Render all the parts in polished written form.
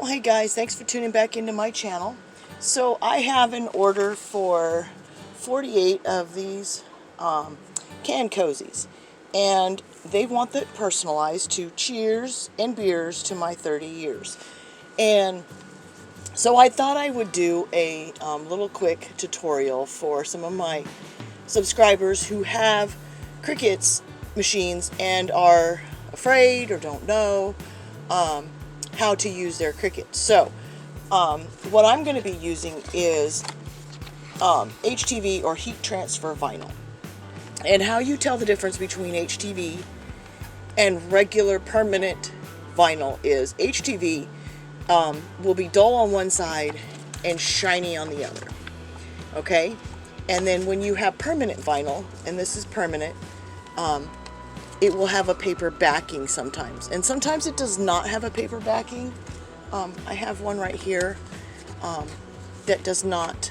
Well, hey guys, thanks for tuning back into my channel. So I have an order for 48 of these canned cozies, and they want it personalized to cheers and beers to my 30 years. And so I thought I would do a little quick tutorial for some of my subscribers who have Cricut machines and are afraid or don't know how to use their Cricut. So what I'm going to be using is HTV, or heat transfer vinyl. And how you tell the difference between HTV and regular permanent vinyl is HTV will be dull on one side and shiny on the other. Okay? And then when you have permanent vinyl, and this is permanent, it will have a paper backing sometimes. And sometimes it does not have a paper backing. I have one right here that does not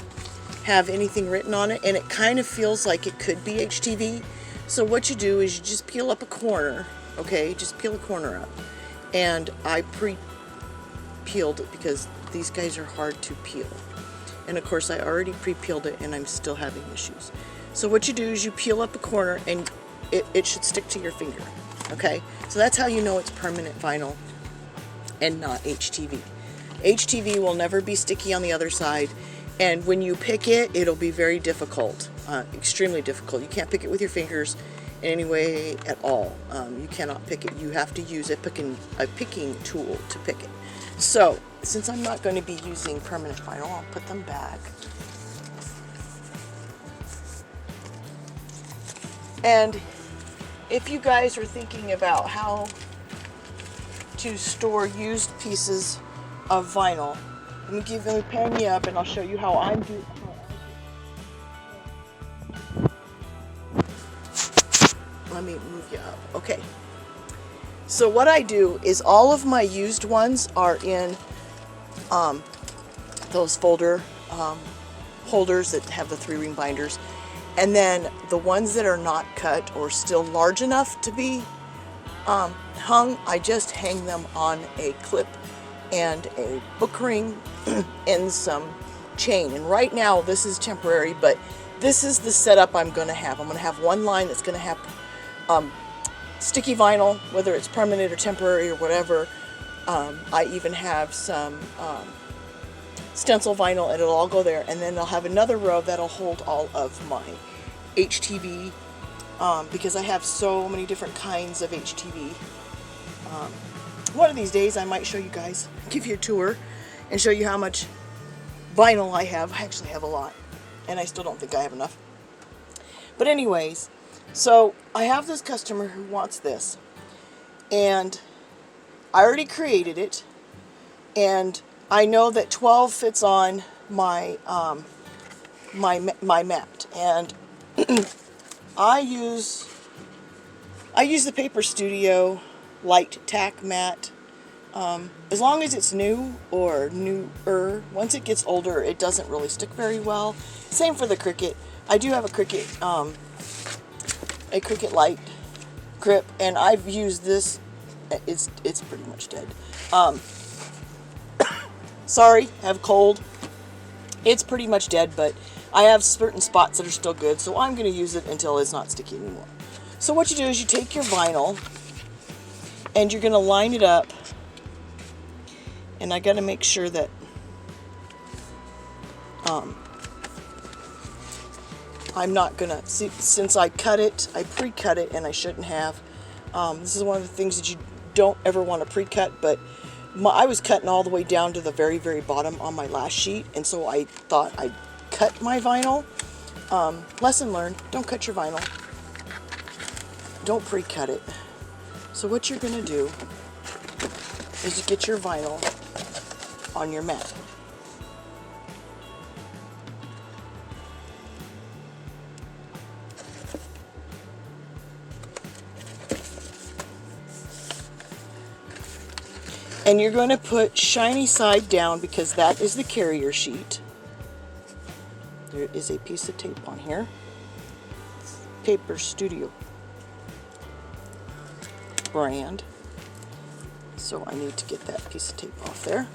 have anything written on it, and it kind of feels like it could be HTV. So what you do is you just peel up a corner, okay? Just peel a corner up. And I pre-peeled it because these guys are hard to peel. And of course I already pre-peeled it and I'm still having issues. So what you do is you peel up a corner and it should stick to your finger, okay? So that's how you know it's permanent vinyl and not HTV. HTV will never be sticky on the other side, and when you pick it, it'll be very difficult, extremely difficult. You can't pick it with your fingers in any way at all. You cannot pick it. You have to use a picking tool to pick it. So, since I'm not going to be using permanent vinyl, I'll put them back. And if you guys are thinking about how to store used pieces of vinyl, let me pan you up and I'll show you how I'm doing. Let me move you up. Okay. So what I do is all of my used ones are in those folder holders that have the 3-ring binders. And then the ones that are not cut or still large enough to be hung, I just hang them on a clip and a book ring and some chain. And right now this is temporary, but this is the setup I'm going to have. I'm going to have one line that's going to have sticky vinyl, whether it's permanent or temporary or whatever. I even have some stencil vinyl, and it'll all go there. And then I'll have another row that'll hold all of my HTV, because I have so many different kinds of HTV. One of these days I might show you guys, give you a tour and show you how much vinyl I have. I actually have a lot, and I still don't think I have enough. But anyways, so I have this customer who wants this, and I already created it, and I know that 12 fits on my my mat, and I use the Paper Studio Light Tack mat. As long as it's new or newer. Once it gets older, it doesn't really stick very well. Same for the Cricut. I do have a Cricut Light grip, and I've used this. It's pretty much dead. Sorry, have cold. It's pretty much dead, but I have certain spots that are still good, so I'm going to use it until it's not sticky anymore. So what you do is you take your vinyl and you're going to line it up, and I got to make sure that I'm not going to, since I cut it, I pre-cut it, and I shouldn't have. This is one of the things that you don't ever want to pre-cut, but I was cutting all the way down to the very, very bottom on my last sheet, and so I thought I'd cut my vinyl. Lesson learned, don't cut your vinyl. Don't pre-cut it. So what you're going to do is you get your vinyl on your mat. And you're going to put shiny side down, because that is the carrier sheet. There is a piece of tape on here. Paper Studio brand. So I need to get that piece of tape off there.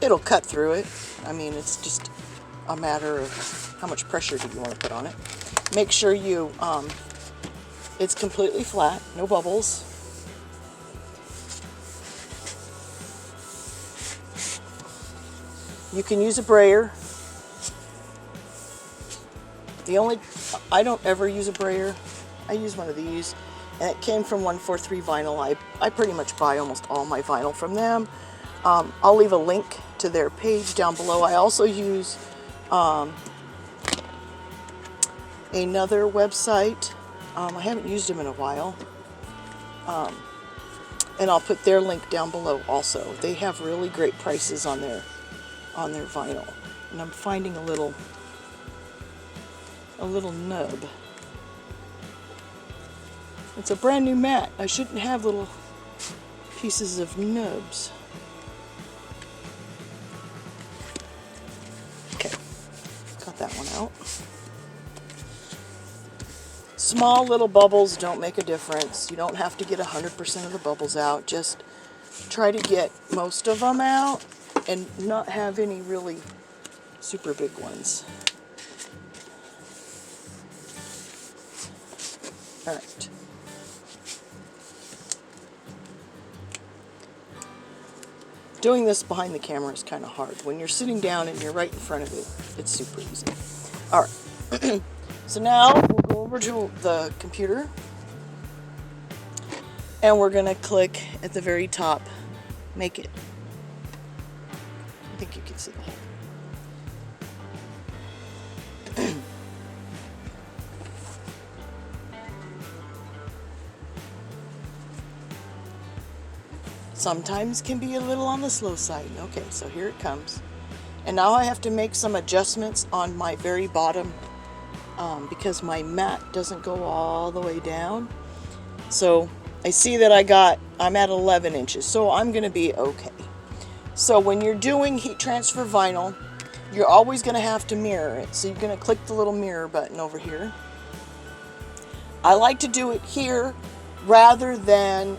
it'll cut through it. I mean, it's just a matter of how much pressure do you want to put on it. Make sure you it's completely flat, no bubbles. You can use a brayer. I don't ever use a brayer. I use one of these, and it came from 143 Vinyl. I pretty much buy almost all my vinyl from them. I'll leave a link to their page down below. I also use another website. I haven't used them in a while. And I'll put their link down below also. They have really great prices on their vinyl. And I'm finding a little nub. It's a brand new mat. I shouldn't have little pieces of nubs. Okay, got that one out. Small little bubbles don't make a difference. You don't have to get 100% of the bubbles out. Just try to get most of them out and not have any really super big ones. All right. Doing this behind the camera is kind of hard. When you're sitting down and you're right in front of it, it's super easy. All right. So now we'll go over to the computer and we're going to click at the very top, make it. I think you can see the whole. Sometimes can be a little on the slow side. Okay, so here it comes. And now I have to make some adjustments on my very bottom because my mat doesn't go all the way down. So I see that I'm at 11 inches, so I'm going to be okay. So when you're doing heat transfer vinyl, you're always going to have to mirror it. So you're going to click the little mirror button over here. I like to do it here rather than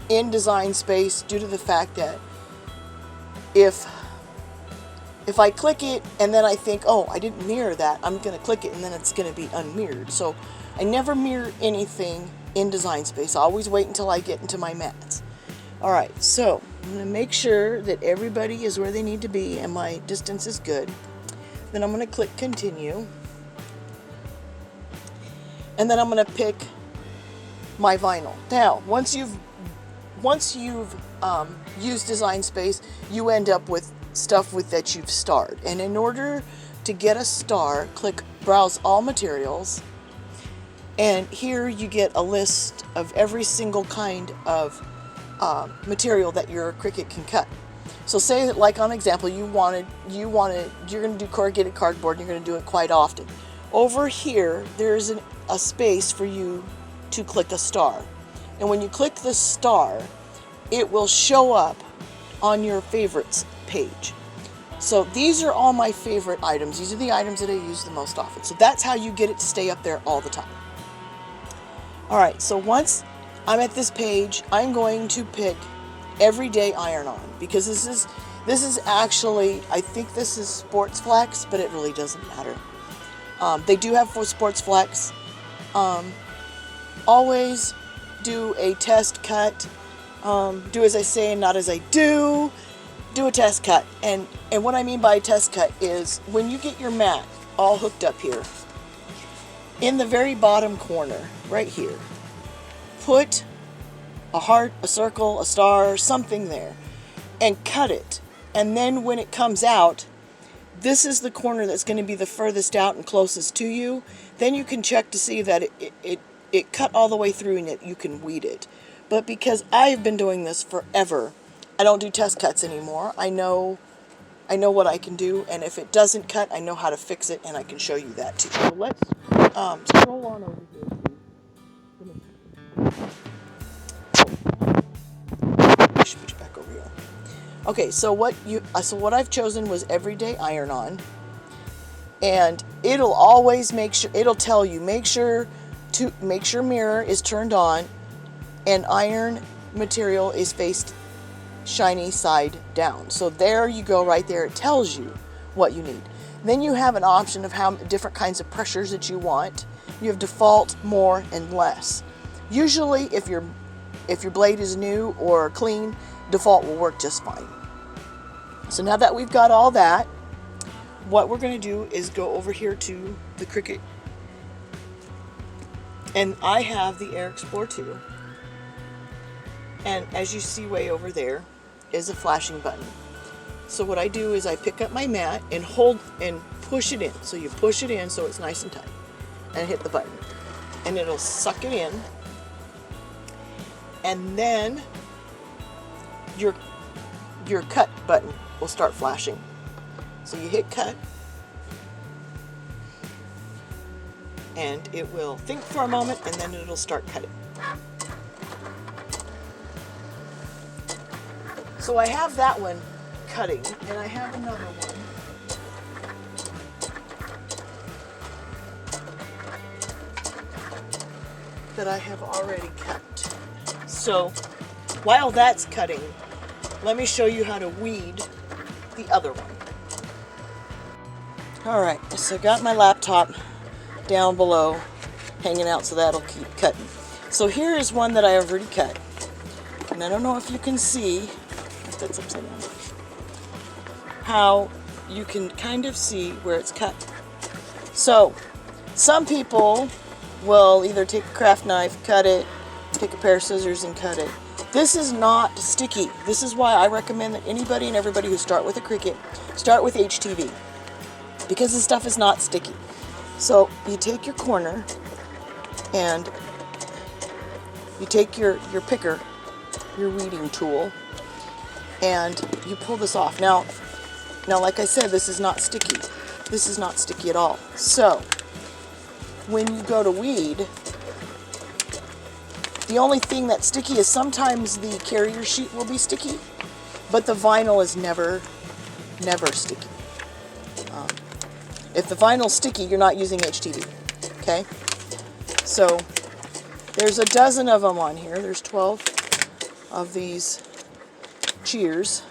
in Design Space due to the fact that if I click it and then I think, oh, I didn't mirror that, I'm going to click it and then it's going to be unmirrored. So I never mirror anything in Design Space. I always wait until I get into my mats. Alright, so I'm going to make sure that everybody is where they need to be and my distance is good. Then I'm going to click Continue. And then I'm going to pick my vinyl. Now, once you've used Design Space, you end up with stuff that you've starred. And in order to get a star, click Browse All Materials. And here you get a list of every single kind of material that your Cricut can cut. So say that, like on example, you're going to do corrugated cardboard and you're going to do it quite often. Over here, there's a space for you to click a star. And when you click the star, it will show up on your favorites page. So these are all my favorite items. These are the items that I use the most often. So that's how you get it to stay up there all the time. Alright, so once I'm at this page, I'm going to pick Everyday Iron-On because this is actually, I think this is Sports Flex, but it really doesn't matter. They do have for Sports Flex. Always do a test cut. Do as I say and not as I do. Do a test cut. And what I mean by a test cut is when you get your mat all hooked up here, in the very bottom corner, right here, put a heart, a circle, a star, something there, and cut it. And then when it comes out, this is the corner that's going to be the furthest out and closest to you. Then you can check to see that it cut all the way through and you can weed it. But because I've been doing this forever, I don't do test cuts anymore. I know what I can do, and if it doesn't cut, I know how to fix it, and I can show you that too. So let's scroll on over here. Push back over here. Okay, so what I've chosen was Everyday Iron-On, and it'll always it'll tell you make sure mirror is turned on and iron material is faced shiny side down. So there you go, right there. It tells you what you need. Then you have an option of how different kinds of pressures that you want. You have default, more, and less. Usually, if your blade is new or clean, default will work just fine. So now that we've got all that, what we're going to do is go over here to the Cricut. And I have the Air Explorer 2. And as you see way over there is a flashing button. So what I do is I pick up my mat and hold and push it in. So you push it in so it's nice and tight. And hit the button. And it'll suck it in. And then your cut button will start flashing. So you hit cut. And it will think for a moment and then it'll start cutting. So I have that one cutting, and I have another one that I have already cut. So while that's cutting, let me show you how to weed the other one. Alright, so I got my laptop down below hanging out, so that'll keep cutting. So here is one that I already cut, and I don't know if you can see, that's upside down, how you can kind of see where it's cut. So some people will either take a craft knife, cut it, take a pair of scissors and cut it. This is not sticky. This is why I recommend that anybody and everybody who start with a Cricut start with HTV, because this stuff is not sticky. So you take your corner and you take your picker, your weeding tool, and you pull this off. Now like I said, this is not sticky. This is not sticky at all. So when you go to weed, the only thing that's sticky is sometimes the carrier sheet will be sticky, but the vinyl is never sticky. If the vinyl's sticky, you're not using HTV, okay? So there's a dozen of them on here. There's 12 of these cheers.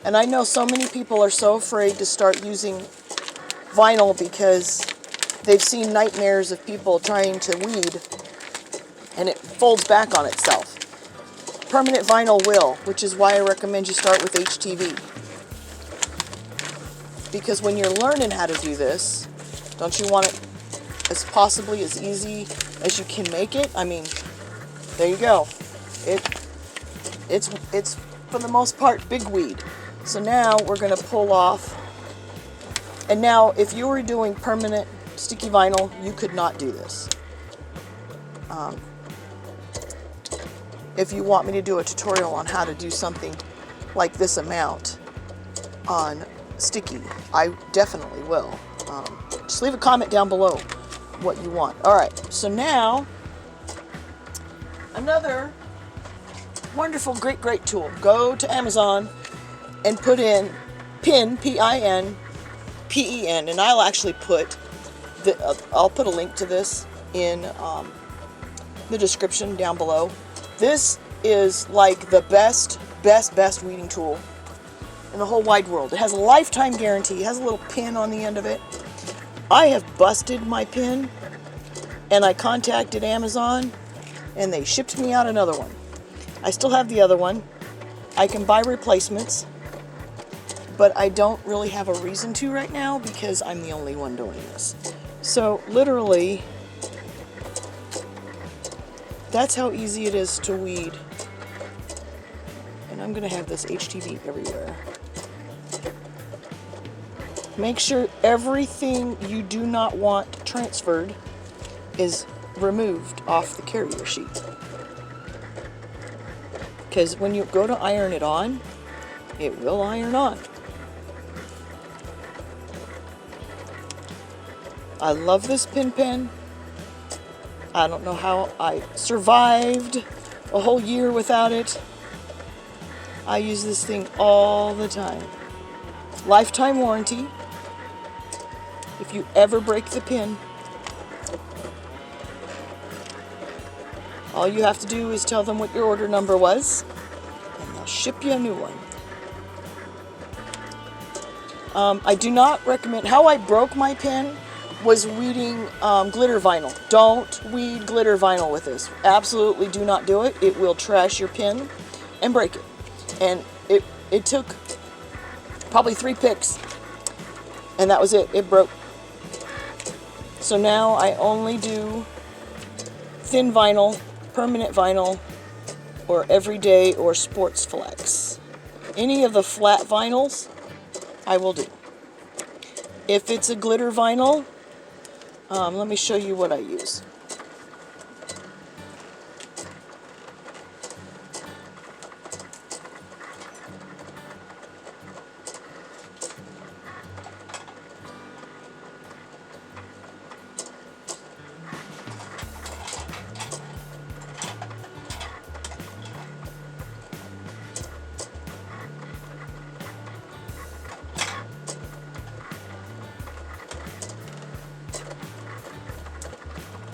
And I know so many people are so afraid to start using vinyl because they've seen nightmares of people trying to weed and it folds back on itself. Permanent vinyl will, which is why I recommend you start with HTV. Because when you're learning how to do this, don't you want it as possibly as easy as you can make it? I mean, there you go. It's for the most part big weed. So now we're going to pull off. And now if you were doing permanent sticky vinyl, you could not do this. If you want me to do a tutorial on how to do something like this amount on sticky, I definitely will. Just leave a comment down below what you want. Alright, so now another wonderful, great tool. Go to Amazon and put in pin, P-I-N, P-E-N, and I'll actually put I'll put a link to this in the description down below. This is like the best weeding tool in the whole wide world. It has a lifetime guarantee. It has a little pin on the end of it. I have busted my pin, and I contacted Amazon, and they shipped me out another one. I still have the other one. I can buy replacements, but I don't really have a reason to right now because I'm the only one doing this. So literally, that's how easy it is to weed. And I'm going to have this HTV everywhere. Make sure everything you do not want transferred is removed off the carrier sheet. Because when you go to iron it on, it will iron on. I love this pin pen. I don't know how I survived a whole year without it. I use this thing all the time. Lifetime warranty. If you ever break the pin, All you have to do is tell them what your order number was, and they'll ship you a new one. I do not recommend, how I broke my pen was weeding glitter vinyl. Don't weed glitter vinyl with this. Absolutely do not do it. It will trash your pen and break it. And it took probably 3 picks, and that was it. It broke. So now I only do thin vinyl, permanent vinyl, or everyday or sports flex. Any of the flat vinyls I will do. If it's a glitter vinyl, let me show you what I use.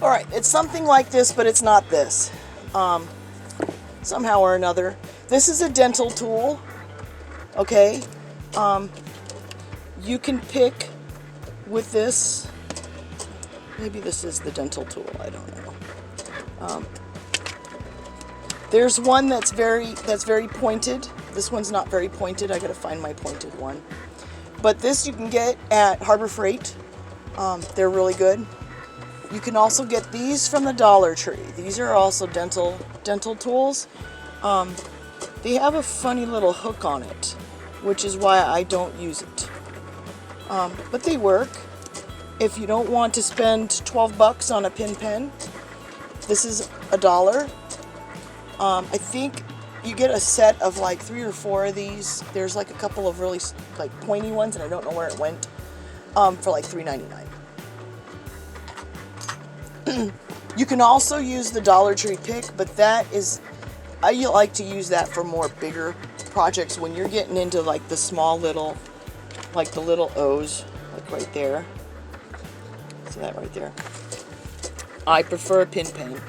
Alright, it's something like this, but it's not this. Somehow or another. This is a dental tool. Okay? You can pick with this. Maybe this is the dental tool, I don't know. There's one that's very pointed. This one's not very pointed. I gotta find my pointed one. But this you can get at Harbor Freight. They're really good. You can also get these from the Dollar Tree. These are also dental tools. They have a funny little hook on it, which is why I don't use it. But they work. If you don't want to spend 12 bucks on a pen, this is $1. I think you get a set of like 3 or 4 of these. There's like a couple of really like pointy ones, and I don't know where it went, for like $3.99. You can also use the Dollar Tree pick, but that is, I like to use that for more bigger projects when you're getting into like the small little, like the little O's, like right there. See that right there? I prefer a pen.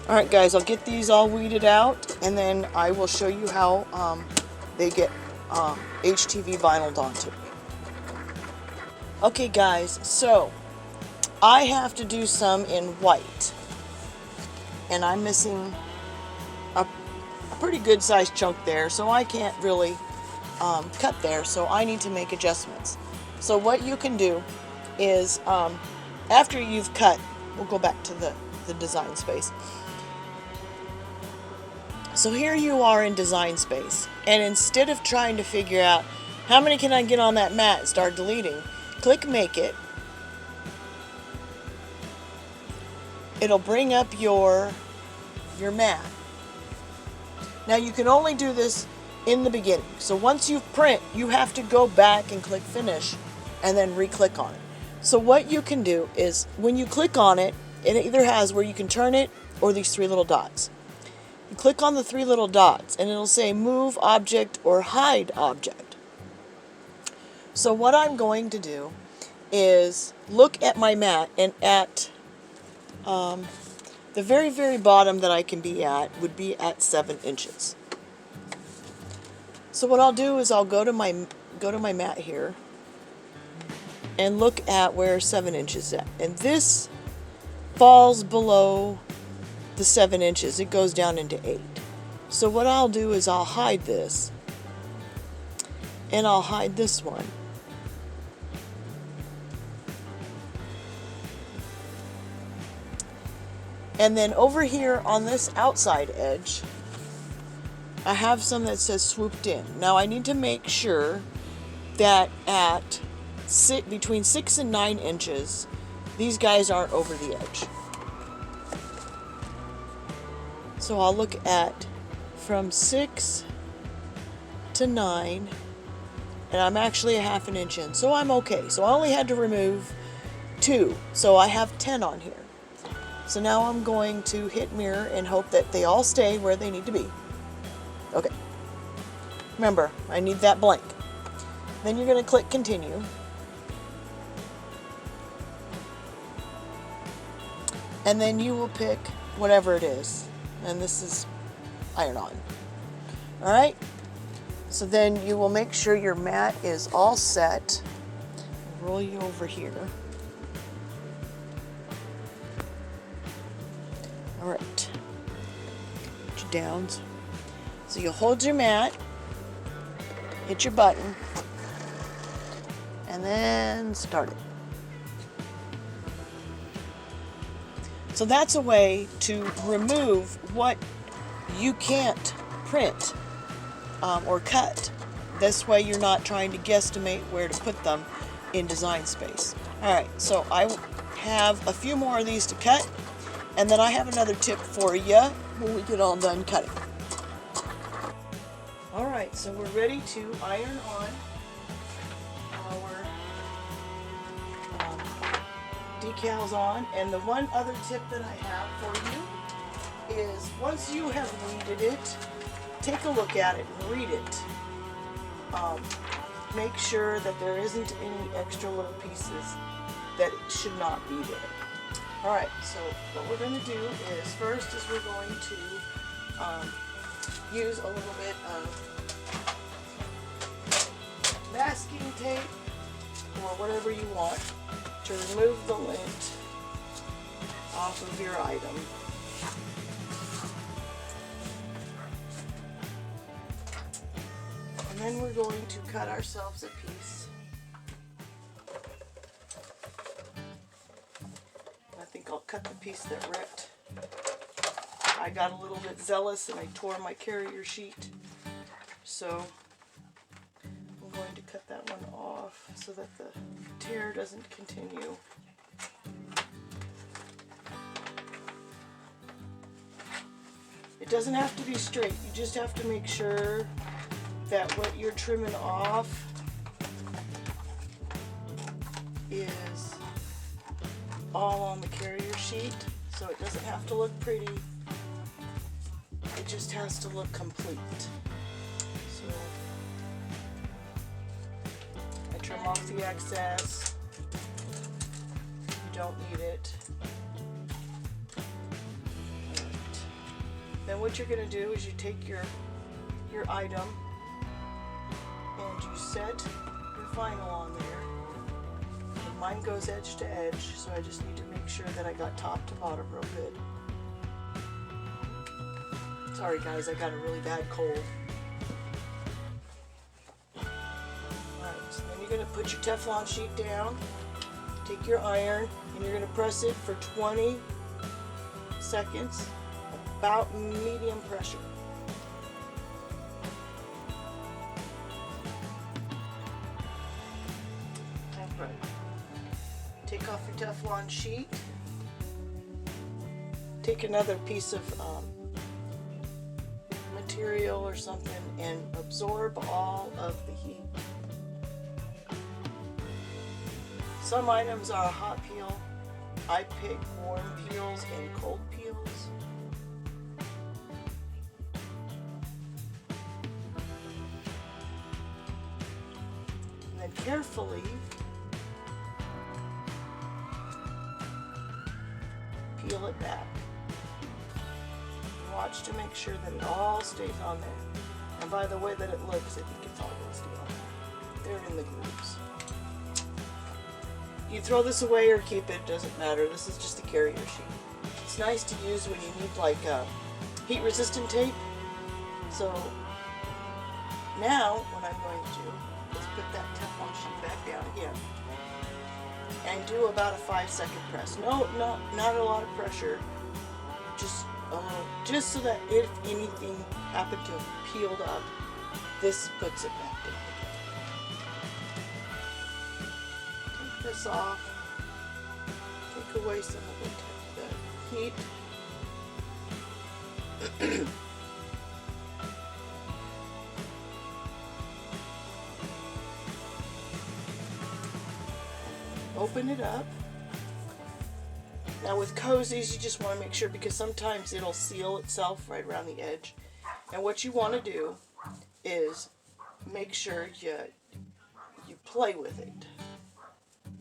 Alright guys, I'll get these all weeded out, and then I will show you how they get HTV vinyled onto. Okay guys, so I have to do some in white, and I'm missing a pretty good sized chunk there, so I can't really cut there, so I need to make adjustments. So what you can do is, after you've cut, we'll go back to the design space. So here you are in design space, and instead of trying to figure out how many can I get on that mat and start deleting, click make it. It'll bring up your mat. Now you can only do this in the beginning. So once you print, you have to go back and click finish and then re-click on it. So what you can do is when you click on it, it either has where you can turn it or these 3 little dots. You click on the 3 little dots and it'll say move object or hide object. So what I'm going to do is look at my mat, and at the very, very bottom that I can be at would be at 7 inches. So what I'll do is I'll go to my mat here and look at where 7 inches is at. And this falls below the 7 inches. It goes down into 8. So what I'll do is I'll hide this, and I'll hide this one. And then over here on this outside edge, I have some that says swooped in. Now I need to make sure that at between 6 and 9 inches, these guys aren't over the edge. So I'll look at from 6 to 9, and I'm actually a ½ an inch in, so I'm okay. So I only had to remove 2, so I have 10 on here. So now I'm going to hit mirror and hope that they all stay where they need to be. Okay. Remember, I need that blank. Then you're going to click continue. And then you will pick whatever it is. And this is iron on. Alright? So then you will make sure your mat is all set. Roll you over here. Alright. Put your downs. So you'll hold your mat, hit your button, and then start it. So that's a way to remove what you can't print or cut. This way you're not trying to guesstimate where to put them in Design Space. Alright, so I have a few more of these to cut, and then I have another tip for you when we get all done cutting. Alright, so we're ready to iron on our decals on, and the one other tip that I have for you is once you have weeded it, take a look at it and read it. Make sure that there isn't any extra little pieces that should not be there. Alright, so what we're going to do is first is we're going to use a little bit of masking tape or whatever you want to remove the lint off of your item. And then we're going to cut ourselves a piece. I think I'll cut the piece that ripped. I got a little bit zealous and I tore my carrier sheet. So I'm going to cut that one off so that the tear doesn't continue. It doesn't have to be straight, you just have to make sure that what you're trimming off is all on the carrier sheet, so it doesn't have to look pretty, it just has to look complete. So I trim off the excess, you don't need it. Right. Then what you're going to do is you take your item and you set your vinyl on there. And mine goes edge to edge, so I just need to make sure that I got top to bottom real good. Sorry guys, I got a really bad cold. Alright, so then you're going to put your Teflon sheet down, take your iron, and you're going to press it for 20 seconds, about medium pressure. Take off your Teflon sheet. Take another piece of material or something and absorb all of the heat. Some items are hot peel. I pick warm peels and cold peels. And then carefully peel it back. Watch to make sure that it all stays on there. And by the way that it looks, I think it's all going to stay on there. They're in the grooves. You throw this away or keep it, doesn't matter. This is just a carrier sheet. It's nice to use when you need like heat resistant tape. So now what I'm going to do is put that Teflon sheet back down again. And do about a 5-second press. No, not a lot of pressure. Just so that if anything happened to have peeled up, this puts it back down again. Take this off. Take away some of the heat. Open it up. Now with cozies, you just want to make sure, because sometimes it'll seal itself right around the edge. And what you want to do is make sure you play with it,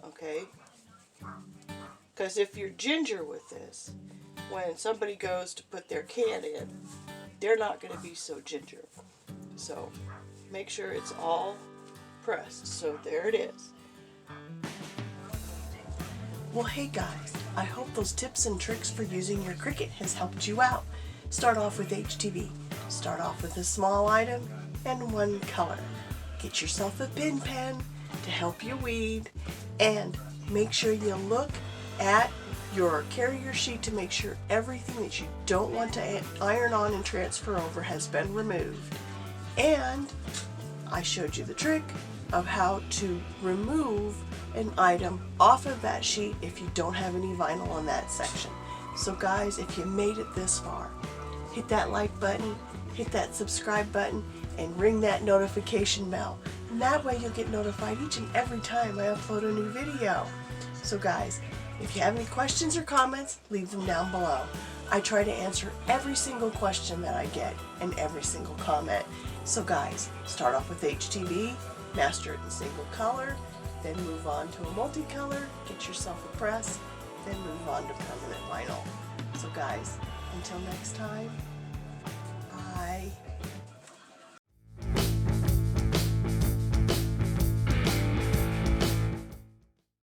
okay? Because if you're ginger with this, when somebody goes to put their can in, they're not going to be so ginger. So make sure it's all pressed. So there it is. Well, hey guys, I hope those tips and tricks for using your Cricut has helped you out. Start off with HTV. Start off with a small item and one color. Get yourself a pin pen to help you weed, and make sure you look at your carrier sheet to make sure everything that you don't want to iron on and transfer over has been removed. And I showed you the trick of how to remove an item off of that sheet if you don't have any vinyl on that section. So guys, if you made it this far, hit that like button, hit that subscribe button, and ring that notification bell. And that way you'll get notified each and every time I upload a new video. So guys, if you have any questions or comments, leave them down below. I try to answer every single question that I get and every single comment. So guys, start off with HTV, master it in single color, then move on to a multicolor, get yourself a press, then move on to permanent vinyl. So guys, until next time, bye.